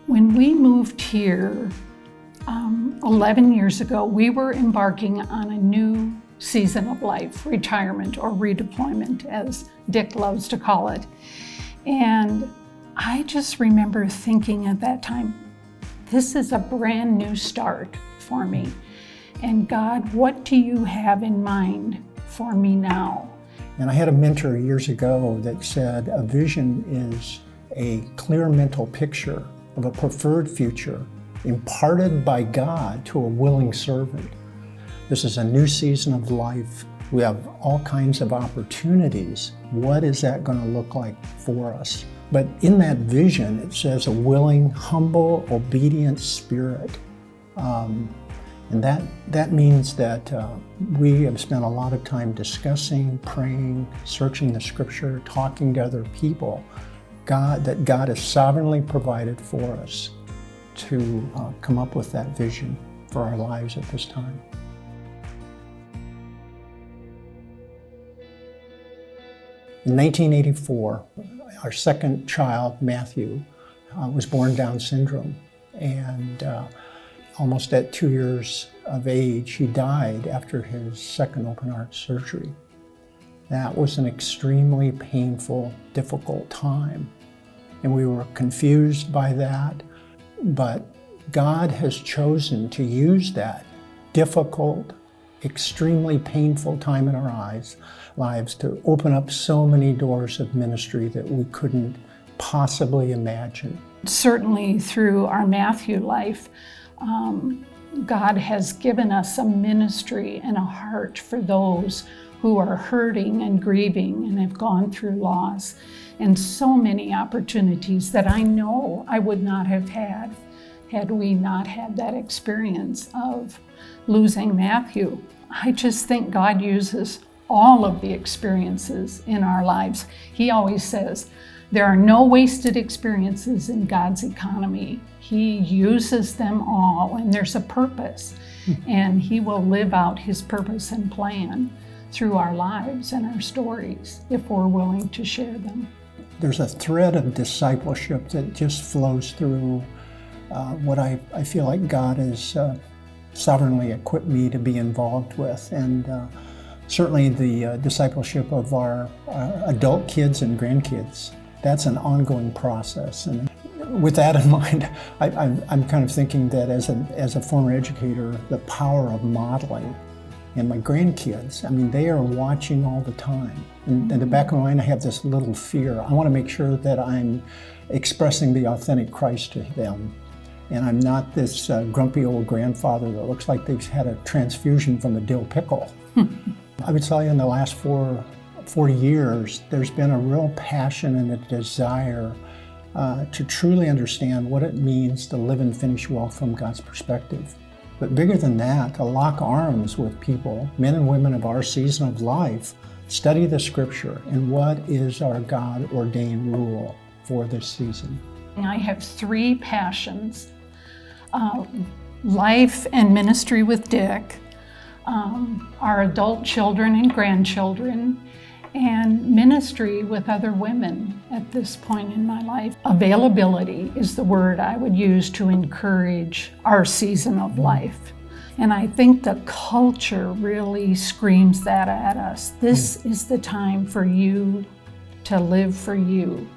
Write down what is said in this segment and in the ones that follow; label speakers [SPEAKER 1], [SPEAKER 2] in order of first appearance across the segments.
[SPEAKER 1] When we moved here 11 years ago, we were embarking on a new season of life, retirement or redeployment, as Dick loves to call it. And I just remember thinking at that time, this is a brand new start for me. And God, what do you have in mind for me now?
[SPEAKER 2] And I had a mentor years ago that said a vision is a clear mental picture of a preferred future imparted by God to a willing servant. This is a new season of life. We have all kinds of opportunities. What is that going to look like for us? But in that vision, it says a willing, humble, obedient spirit. And that means that we have spent a lot of time discussing, praying, searching the scripture, talking to other people. That God has sovereignly provided for us to come up with that vision for our lives at this time. In 1984, our second child, Matthew, was born Down syndrome. And almost at 2 years of age, he died after his second open heart surgery. That was an extremely painful, difficult time. And we were confused by that. But God has chosen to use that difficult, extremely painful time in our lives to open up so many doors of ministry that we couldn't possibly imagine.
[SPEAKER 1] Certainly through our Matthew life, God has given us a ministry and a heart for those who are hurting and grieving and have gone through loss, and so many opportunities that I know I would not have had we not had that experience of losing Matthew. I just think God uses all of the experiences in our lives. He always says, there are no wasted experiences in God's economy. He uses them all, and there's a purpose, and He will live out His purpose and plan through our lives and our stories if we're willing to share them.
[SPEAKER 2] There's a thread of discipleship that just flows through what I feel like God has sovereignly equipped me to be involved with. And certainly the discipleship of our adult kids and grandkids. That's an ongoing process. And with that in mind, I'm kind of thinking that as a former educator, the power of modeling. And my grandkids, I mean, they are watching all the time. And in the back of my mind, I have this little fear. I want to make sure that I'm expressing the authentic Christ to them. And I'm not this grumpy old grandfather that looks like they've had a transfusion from a dill pickle. I would tell you in the last 40 years, there's been a real passion and a desire to truly understand what it means to live and finish well from God's perspective. But bigger than that, to lock arms with people, men and women of our season of life, study the scripture and what is our God-ordained rule for this season.
[SPEAKER 1] I have 3 passions: life and ministry with Dick, our adult children and grandchildren, and ministry with other women at this point in my life. Availability is the word I would use to encourage our season of life. And I think the culture really screams that at us. This is the time for you to live for you.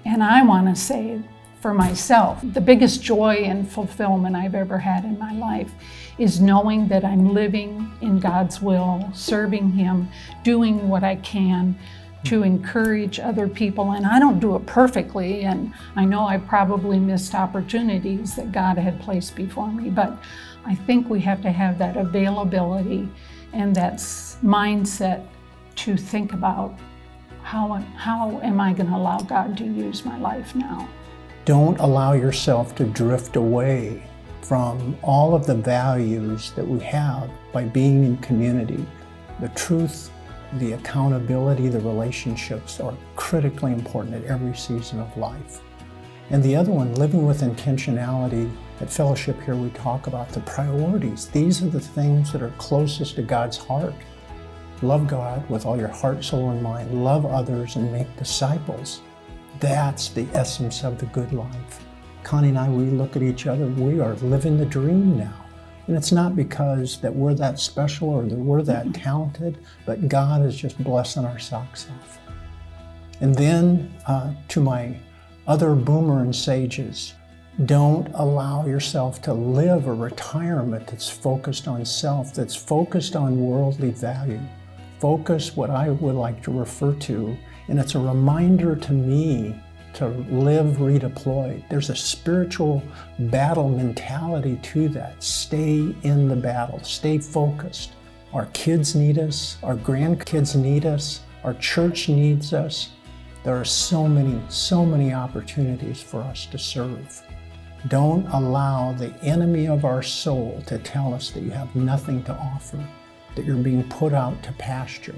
[SPEAKER 1] And I want to say for myself, the biggest joy and fulfillment I've ever had in my life is knowing that I'm living in God's will, serving Him, doing what I can to encourage other people. And I don't do it perfectly, and I know I probably missed opportunities that God had placed before me, but I think we have to have that availability and that mindset to think about how am I going to allow God to use my life now?
[SPEAKER 2] Don't allow yourself to drift away from all of the values that we have by being in community. The truth, the accountability, the relationships are critically important at every season of life. And the other one, living with intentionality. At Fellowship here we talk about the priorities. These are the things that are closest to God's heart. Love God with all your heart, soul, and mind. Love others and make disciples. That's the essence of the good life. Connie and I, we look at each other, we are living the dream now. And it's not because that we're that special or that we're that talented, but God is just blessing our socks off. And then to my other boomer and sages, don't allow yourself to live a retirement that's focused on self, that's focused on worldly value. Focus what I would like to refer to, and it's a reminder to me to live redeployed. There's a spiritual battle mentality to that. Stay in the battle, stay focused. Our kids need us, our grandkids need us, our church needs us. There are so many opportunities for us to serve. Don't allow the enemy of our soul to tell us that you have nothing to offer, that you're being put out to pasture.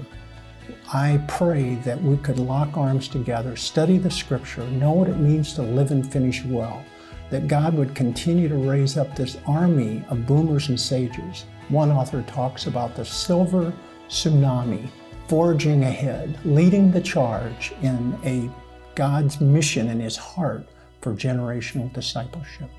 [SPEAKER 2] I pray that we could lock arms together, study the scripture, know what it means to live and finish well, that God would continue to raise up this army of boomers and sages. One author talks about the silver tsunami forging ahead, leading the charge in God's mission in his heart for generational discipleship.